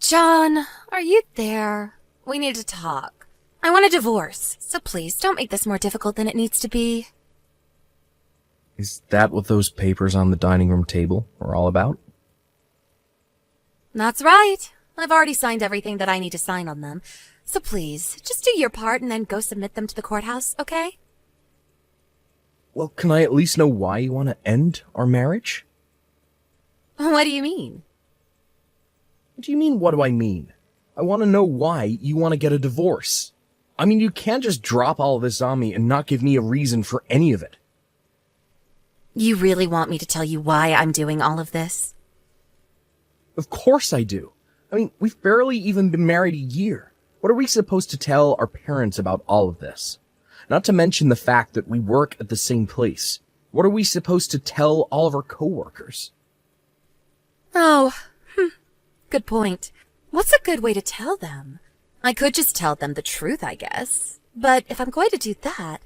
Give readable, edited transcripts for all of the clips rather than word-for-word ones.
John, are you there? We need to talk. I want a divorce, so please don't make this more difficult than it needs to be. Is that what those papers on the dining room table are all about? That's right. I've already signed everything that I need to sign on them. So please, just do your part and then go submit them to the courthouse, okay? Well, can I at least know why you want to end our marriage? What do you mean? What do you mean, what do I mean? I want to know why you want to get a divorce. I mean, you can't just drop all of this on me and not give me a reason for any of it. You really want me to tell you why I'm doing all of this? Of course I do. I mean, we've barely even been married a year. What are we supposed to tell our parents about all of this? Not to mention the fact that we work at the same place. What are we supposed to tell all of our coworkers? Oh, good point. What's a good way to tell them? I could just tell them the truth, I guess. But if I'm going to do that,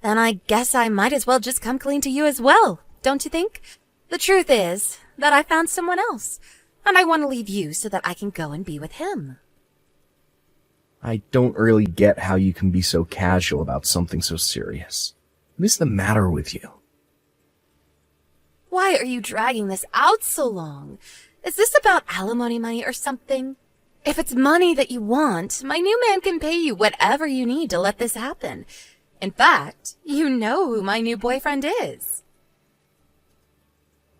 then I guess I might as well just come clean to you as well, don't you think? The truth is that I found someone else, and I want to leave you so that I can go and be with him. I don't really get how you can be so casual about something so serious. What is the matter with you? Why are you dragging this out so long? Is this about alimony money or something? If it's money that you want, my new man can pay you whatever you need to let this happen. In fact, you know who my new boyfriend is.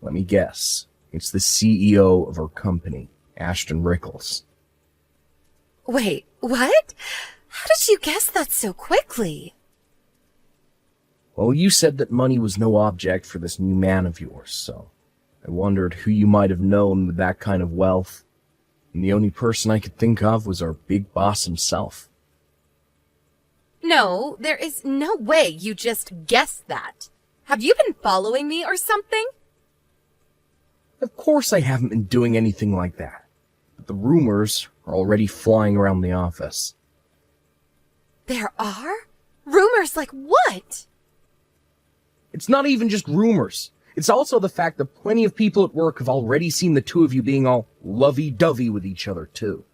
Let me guess. It's the CEO of our company, Ashton Rickles. Wait, what? How did you guess that so quickly? Well, you said that money was no object for this new man of yours, so I wondered who you might have known with that kind of wealth. And the only person I could think of was our big boss himself. No, there is no way you just guessed that. Have you been following me or something? Of course I haven't been doing anything like that. But the rumors are already flying around the office. There are? Rumors like what? It's not even just rumors. It's also the fact that plenty of people at work have already seen the two of you being all lovey-dovey with each other, too.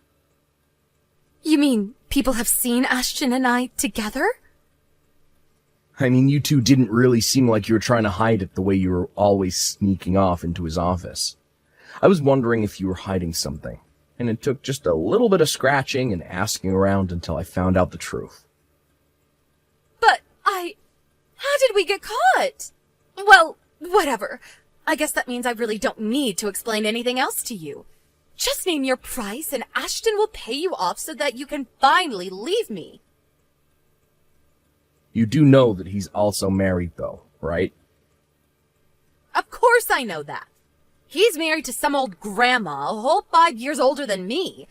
You mean people have seen Ashton and I together? I mean, you two didn't really seem like you were trying to hide it the way you were always sneaking off into his office. I was wondering if you were hiding something, and it took just a little bit of scratching and asking around until I found out the truth. But how did we get caught? Well, whatever. I guess that means I really don't need to explain anything else to you. Just name your price and Ashton will pay you off so that you can finally leave me. You do know that he's also married, though, right? Of course I know that. He's married to some old grandma, a whole 5 years older than me.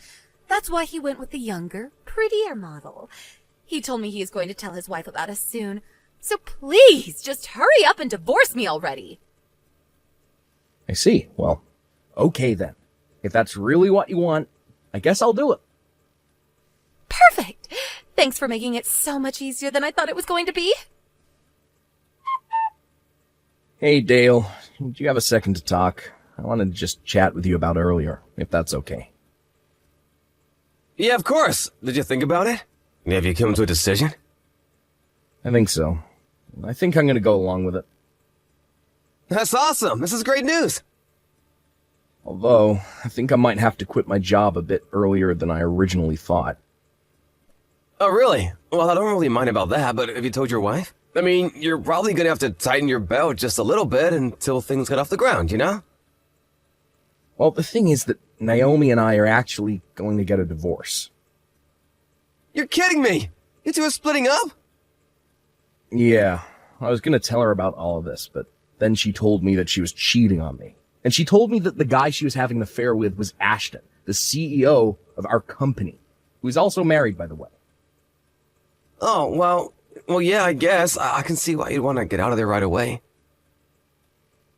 That's why he went with the younger, prettier model. He told me he is going to tell his wife about us soon. So please, just hurry up and divorce me already. I see. Well, okay then. If that's really what you want, I guess I'll do it. Perfect. Thanks for making it so much easier than I thought it was going to be. Hey, Dale. Do you have a second to talk? I wanted to just chat with you about earlier, if that's okay. Yeah, of course. Did you think about it? Have you come to a decision? I think so. I think I'm gonna go along with it. That's awesome. This is great news. Although, I think I might have to quit my job a bit earlier than I originally thought. Oh, really? Well, I don't really mind about that, but have you told your wife? I mean, you're probably gonna have to tighten your belt just a little bit until things get off the ground, you know? Well, the thing is that Naomi and I are actually going to get a divorce. You're kidding me! You two are splitting up? Yeah, I was gonna tell her about all of this, but then she told me that she was cheating on me. And she told me that the guy she was having an affair with was Ashton, the CEO of our company, who is also married, by the way. Oh, well, yeah, I guess. I can see why you'd want to get out of there right away.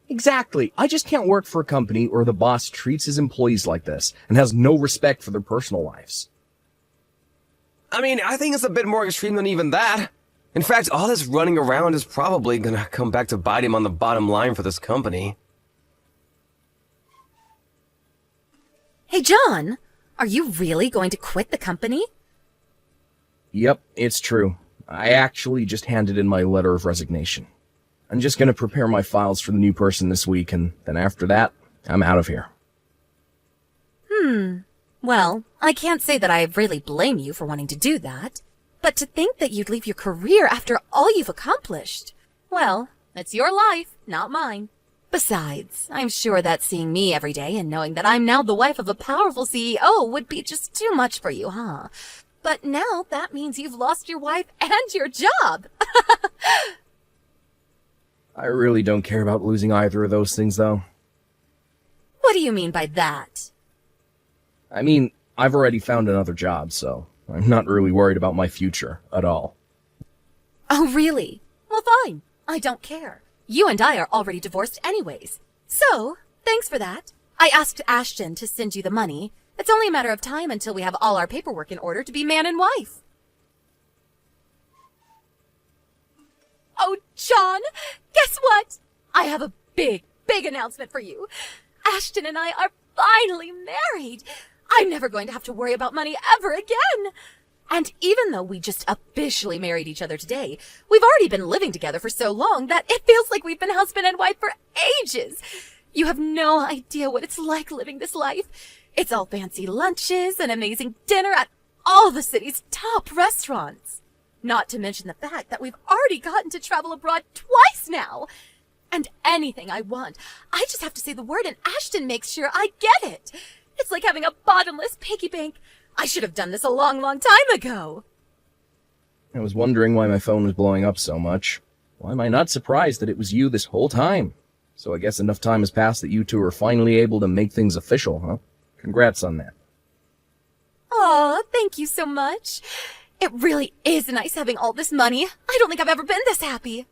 Exactly. I just can't work for a company where the boss treats his employees like this and has no respect for their personal lives. I mean, I think it's a bit more extreme than even that. In fact, all this running around is probably gonna come back to bite him on the bottom line for this company. Hey, John, Are you really going to quit the company? Yep, it's true. I actually just handed in my letter of resignation. I'm just gonna prepare my files for the new person this week, and then after that, I'm out of here. Well, I can't say that I really blame you for wanting to do that. But to think that you'd leave your career after all you've accomplished. Well, it's your life, not mine. Besides, I'm sure that seeing me every day and knowing that I'm now the wife of a powerful CEO would be just too much for you, huh? But now that means you've lost your wife and your job. I really don't care about losing either of those things, though. What do you mean by that? I mean, I've already found another job, so I'm not really worried about my future at all. Oh, really? Well, fine. I don't care. You and I are already divorced anyways. So, thanks for that. I asked Ashton to send you the money. It's only a matter of time until we have all our paperwork in order to be man and wife. Oh, John, guess what? I have a big announcement for you. Ashton and I are finally married. I'm never going to have to worry about money ever again. And even though we just officially married each other today, we've already been living together for so long that it feels like we've been husband and wife for ages. You have no idea what it's like living this life. It's all fancy lunches and amazing dinner at all the city's top restaurants. Not to mention the fact that we've already gotten to travel abroad twice now. And anything I want, I just have to say the word and Ashton makes sure I get it. It's like having a bottomless piggy bank. I should have done this a long time ago. I was wondering why my phone was blowing up so much. Why am I not surprised that it was you this whole time? So I guess enough time has passed that you two are finally able to make things official, huh? Congrats on that. Aw, thank you so much. It really is nice having all this money. I don't think I've ever been this happy.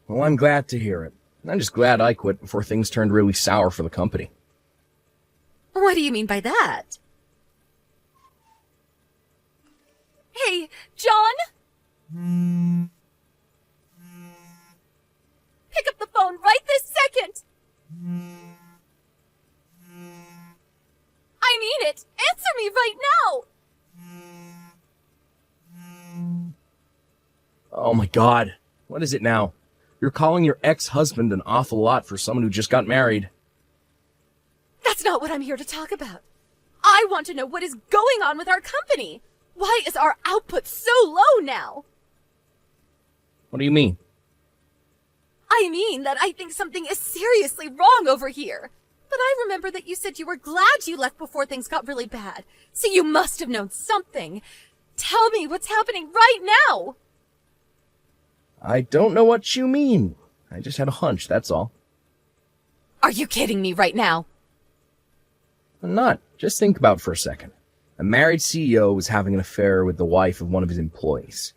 Well, I'm glad to hear it. I'm just glad I quit before things turned really sour for the company. What do you mean by that? Hey, John? Pick up the phone right this second! I mean it! Answer me right now! Oh my god. What is it now? You're calling your ex-husband an awful lot for someone who just got married. That's not what I'm here to talk about. I want to know what is going on with our company. Why is our output so low now? What do you mean? I mean that I think something is seriously wrong over here. But I remember that you said you were glad you left before things got really bad. So you must have known something. Tell me what's happening right now. I don't know what you mean. I just had a hunch, that's all. Are you kidding me right now? I'm not. Just think about it for a second. A married CEO was having an affair with the wife of one of his employees.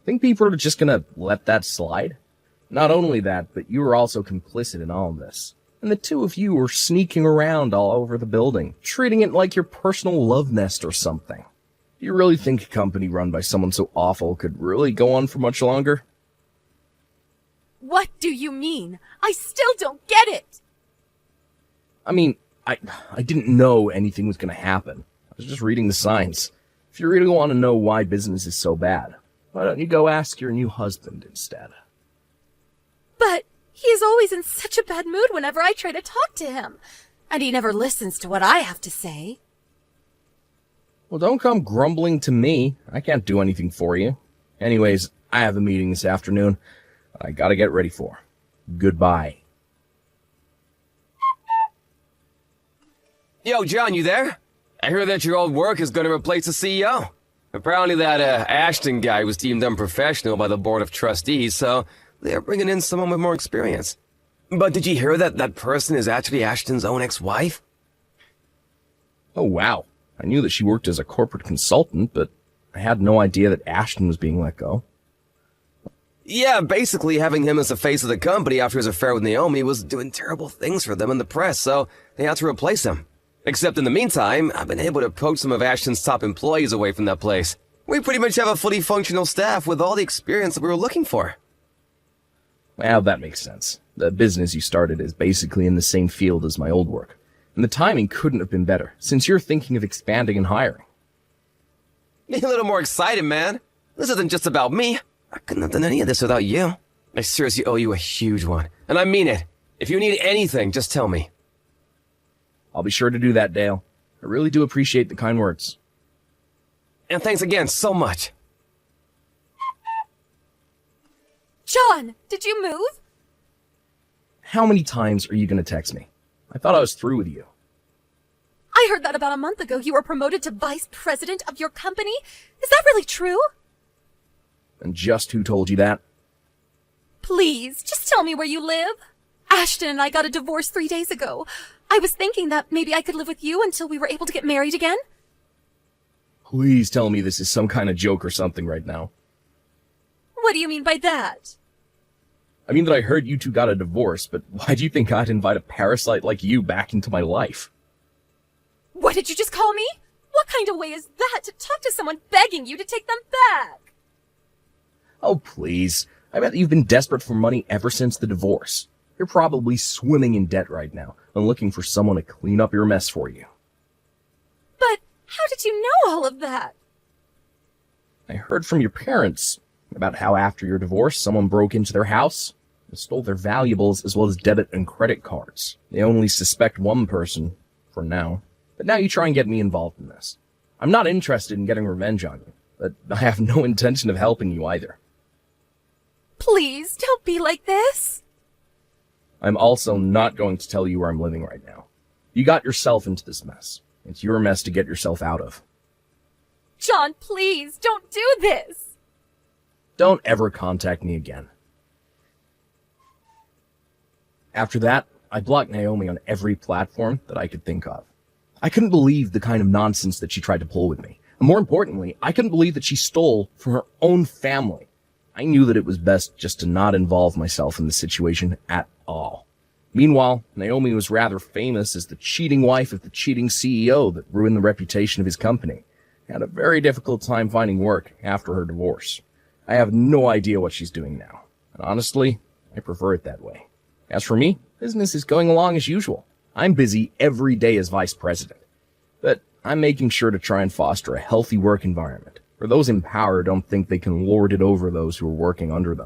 Think people are just gonna let that slide? Not only that, but you were also complicit in all of this. And the two of you were sneaking around all over the building, treating it like your personal love nest or something. Do you really think a company run by someone so awful could really go on for much longer? What do you mean? I still don't get it. I mean, I didn't know anything was going to happen. I was just reading the signs. If you really want to know why business is so bad, why don't you go ask your new husband instead? But he is always in such a bad mood whenever I try to talk to him. And he never listens to what I have to say. Well, don't come grumbling to me. I can't do anything for you. Anyways, I have a meeting this afternoon I gotta get ready for. Goodbye. Yo, John, you there? I hear that your old work is going to replace the CEO. Apparently that Ashton guy was deemed unprofessional by the board of trustees, so they're bringing in someone with more experience. But did you hear that that person is actually Ashton's own ex-wife? Oh, wow. I knew that she worked as a corporate consultant, but I had no idea that Ashton was being let go. Yeah, basically having him as the face of the company after his affair with Naomi was doing terrible things for them in the press, so they had to replace him. Except in the meantime, I've been able to poach some of Ashton's top employees away from that place. We pretty much have a fully functional staff with all the experience that we were looking for. Well, that makes sense. The business you started is basically in the same field as my old work. And the timing couldn't have been better, since you're thinking of expanding and hiring. Be a little more excited, man. This isn't just about me. I couldn't have done any of this without you. I seriously owe you a huge one. And I mean it. If you need anything, just tell me. I'll be sure to do that, Dale. I really do appreciate the kind words. And thanks again so much. John, did you move? How many times are you going to text me? I thought I was through with you. I heard that about a month ago you were promoted to vice president of your company. Is that really true? And just who told you that? Please, just tell me where you live. Ashton and I got a divorce 3 days ago. I was thinking that maybe I could live with you until we were able to get married again. Please tell me this is some kind of joke or something right now. What do you mean by that? I mean that I heard you two got a divorce, but why do you think I'd invite a parasite like you back into my life? What did you just call me? What kind of way is that to talk to someone begging you to take them back? Oh, please. I bet you've been desperate for money ever since the divorce. You're probably swimming in debt right now and looking for someone to clean up your mess for you. But how did you know all of that? I heard from your parents about how after your divorce, someone broke into their house and stole their valuables as well as debit and credit cards. They only suspect one person, for now. But now you try and get me involved in this. I'm not interested in getting revenge on you, but I have no intention of helping you either. Please, don't be like this. I'm also not going to tell you where I'm living right now. You got yourself into this mess. It's your mess to get yourself out of. John, please, don't do this. Don't ever contact me again. After that, I blocked Naomi on every platform that I could think of. I couldn't believe the kind of nonsense that she tried to pull with me. And more importantly, I couldn't believe that she stole from her own family. I knew that it was best just to not involve myself in the situation at all. Meanwhile, Naomi was rather famous as the cheating wife of the cheating CEO that ruined the reputation of his company. He had a very difficult time finding work after her divorce. I have no idea what she's doing now. And honestly, I prefer it that way. As for me, business is going along as usual. I'm busy every day as vice president. But I'm making sure to try and foster a healthy work environment where those in power don't think they can lord it over those who are working under them.